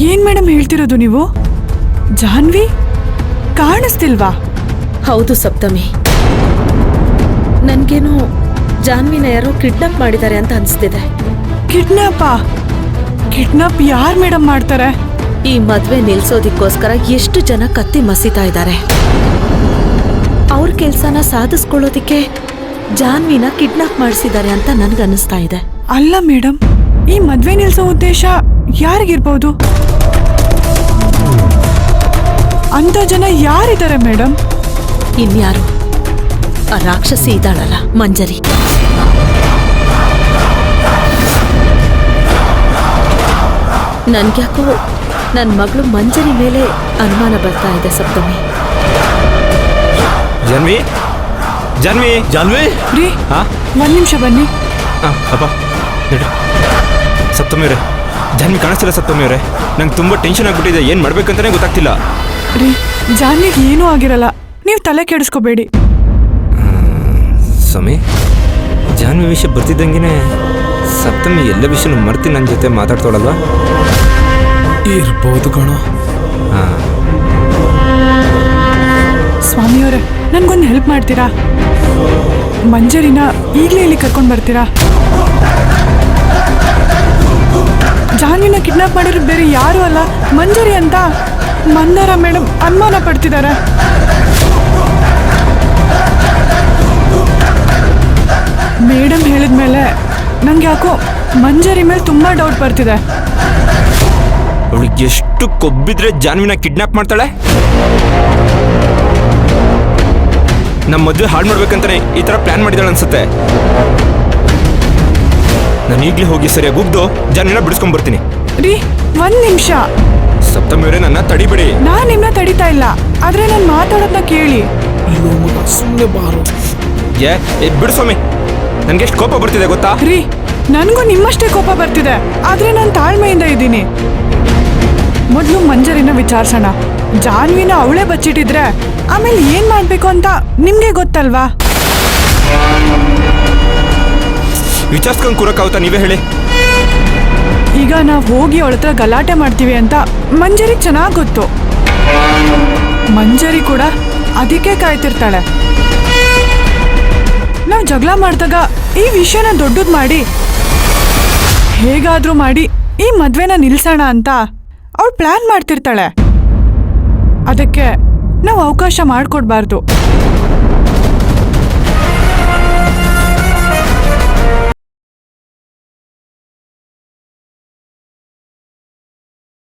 ಏನ್ ಮೇಡಮ್ ಹೇಳ್ತಿರೋದು ನೀವು? ಜಾನ್ವಿ ಕಾಣಿಸ್ತಿಲ್ವಾ? ಹೌದು ಸಪ್ತಮಿ, ನನ್ಗೇನು ಜಾನ್ವಿನ ಯಾರೋ ಕಿಡ್ನಾಪ್ ಮಾಡಿದ್ದಾರೆ ಅಂತ ಅನ್ಸ್ತಿದೆ. ಕಿಡ್ನಾಪ್ ಯಾರ್ ಮೇಡಮ್ ಮಾಡ್ತಾರೆ? ಈ ಮದ್ವೆ ನಿಲ್ಸೋದಿಕ್ಕೋಸ್ಕರ ಎಷ್ಟು ಜನ ಕತ್ತಿ ಮಸೀತಾ ಇದ್ದಾರೆ. ಅವ್ರ ಕೆಲ್ಸನ ಸಾಧಿಸ್ಕೊಳ್ಳೋದಿಕ್ಕೆ ಜಾನ್ವಿನ ಕಿಡ್ನಾಪ್ ಮಾಡಿಸಿದ್ದಾರೆ ಅಂತ ನನ್ಗನ್ನಿಸ್ತಾ ಇದೆ. ಅಲ್ಲ ಮೇಡಮ್, ಈ ಮದ್ವೆ ನಿಲ್ಸೋ ಉದ್ದೇಶ ಯಾರಿಗಿರ್ಬೋದು? ಅಂತ ಜನ ಯಾರಿದ್ದಾರೆ ಮೇಡಮ್? ಇನ್ಯಾರು, ಆ ರಾಕ್ಷಸಿ ಇದ್ದಾಳಲ್ಲ ಮಂಜರಿ. ನನ್ಗ್ಯಾಕೋ ನನ್ನ ಮಗಳು ಮಂಜರಿ ಮೇಲೆ ಅನುಮಾನ ಬರ್ತಾ ಇದೆ ಸಪ್ತಮಿ. ಜಾನ್ವಿ ಜಾನ್ವಿ ಜಾನ್ವಿ ರೀ, ಒಂದ್ ನಿಮಿಷ ಬನ್ನಿ. ಅಪ್ಪ ನಡ್ರಿ. ಸಪ್ತಮಿ ಅವರೇ, ಜಾನ್ವಿ ಕಾಣಿಸ್ತಿಲ್ಲ ಸಪ್ತಮಿ ಅವರೇ. ನಂಗೆ ತುಂಬ ಟೆನ್ಷನ್ ಆಗ್ಬಿಟ್ಟಿದೆ, ಏನು ಮಾಡ್ಬೇಕಂತಾನೆ ಗೊತ್ತಾಗ್ತಿಲ್ಲ. ರೀ, ಜಾನ್ವಿಗೆ ಏನೂ ಆಗಿರಲ್ಲ, ನೀವು ತಲೆ ಕೆಡಿಸ್ಕೋಬೇಡಿ. ಸ್ವಾಮಿ, ಜಾನ್ವಿ ವಿಷಯ ಬರ್ತಿದ್ದಂಗೆ ಸಪ್ತಮಿ ಎಲ್ಲ ವಿಷಯನೂ ಮರ್ತಿ ನನ್ನ ಜೊತೆ ಮಾತಾಡ್ತಾಳಲ್ವಾ? ಇರ್ಬೋದು ಕಣೋ. ಸ್ವಾಮಿಯವರೇ, ನನ್ಗೊಂದು ಹೆಲ್ಪ್ ಮಾಡ್ತೀರಾ? ಮಂಜರಿನ ಈಗಲೇ ಇಲ್ಲಿ ಕರ್ಕೊಂಡು ಬರ್ತೀರಾ? ಜಾನ್ವಿನ ಕಿಡ್ನಾಪ್ ಮಾಡಿರೋ ಬೇರೆ ಯಾರು ಅಲ್ಲ, ಮಂಜರಿ ಅಂತ ಮಂದಾರ ಮೇಡಮ್ ಅನುಮಾನ ಪಡ್ತಿದ್ದಾರೆ. ಮೇಡಮ್ ಹೇಳಿದ್ಮೇಲೆ ನಂಗೆ ಯಾಕೋ ಮಂಜರಿ ಮೇಲೆ ತುಂಬಾ ಡೌಟ್ ಬರ್ತಿದೆ. ಅವಳಿಗೆ ಎಷ್ಟು ಕೊಬ್ಬಿದ್ರೆ ಜಾನ್ವಿನ ಕಿಡ್ನಾಪ್ ಮಾಡ್ತಾಳೆ? ನಮ್ಮ ಮದುವೆ ಹಾಳು ಮಾಡ್ಬೇಕಂತಾನೆ ಈ ಥರ ಪ್ಲಾನ್ ಮಾಡಿದಾಳೆ ಅನ್ಸುತ್ತೆ. ನಾನು ಈಗಲೇ ಹೋಗಿ ಸರಿಯಾಗಿ ಉಗ್ದು ಜಾನ್ವಿನ ಬಿಡಿಸ್ಕೊಂಡ್ ಬರ್ತೀನಿ. ರೀ, ಒಂದ್ ನಿಮಿಷ. ಸಪ್ತಮಿ ಅವರೇ, ನನ್ನ ತಡಿಬೇಡಿ. ನಾನ್ ನಿಮ್ನ ತಡಿತಾ ಇಲ್ಲ, ಆದ್ರೆ ನಾನು ಮಾತಾಡೋದನ್ನ ಕೇಳಿ. ಅಯ್ಯೋ ಮಗ, ಸುಮ್ಮನೆ ಬಾರು. ಬಿಡು ಸ್ವಾಮಿ, ನನ್ಗೆ ಎಷ್ಟು ಕೋಪ ಬರ್ತಿದೆ ಗೊತ್ತಾ? ರೀ, ನನಗೂ ನಿಮ್ಮಷ್ಟೇ ಕೋಪ ಬರ್ತಿದೆ, ಆದ್ರೆ ನಾನು ತಾಳ್ಮೆಯಿಂದ ಇದ್ದೀನಿ. ಮೊದಲು ಮಂಜರಿನ ವಿಚಾರಿಸೋಣ. ಜಾನ್ವಿನ ಅವಳೇ ಬಚ್ಚಿಟ್ಟಿದ್ರೆ ಆಮೇಲೆ ಏನ್ ಮಾಡ್ಬೇಕು ಅಂತ ನಿಮ್ಗೆ ಗೊತ್ತಲ್ವಾ? ವಿಚಾರಿಸ್ಕೊಂಡು ಕೂರಕ್ಕಾಗುತ್ತಾ? ನೀವೇ ಹೇಳಿ. ಈಗ ನಾವು ಹೋಗಿ ಅವಳ ಹತ್ರ ಗಲಾಟೆ ಮಾಡ್ತೀವಿ ಅಂತ ಮಂಜರಿ ಚೆನ್ನಾಗಿ ಗೊತ್ತು. ಮಂಜರಿ ಕೂಡ ಅದಕ್ಕೆ ಕಾಯ್ತಿರ್ತಾಳೆ. ನಾವು ಜಗಳ ಮಾಡಿದಾಗ ಈ ವಿಷಯನ ದೊಡ್ಡದು ಮಾಡಿ ಹೇಗಾದ್ರೂ ಮಾಡಿ ಈ ಮದ್ವೆನ ನಿಲ್ಸೋಣ ಅಂತ ಅವಳು ಪ್ಲಾನ್ ಮಾಡ್ತಿರ್ತಾಳೆ. ಅದಕ್ಕೆ ನಾವು ಅವಕಾಶ ಮಾಡಿಕೊಡ್ಬಾರ್ದು.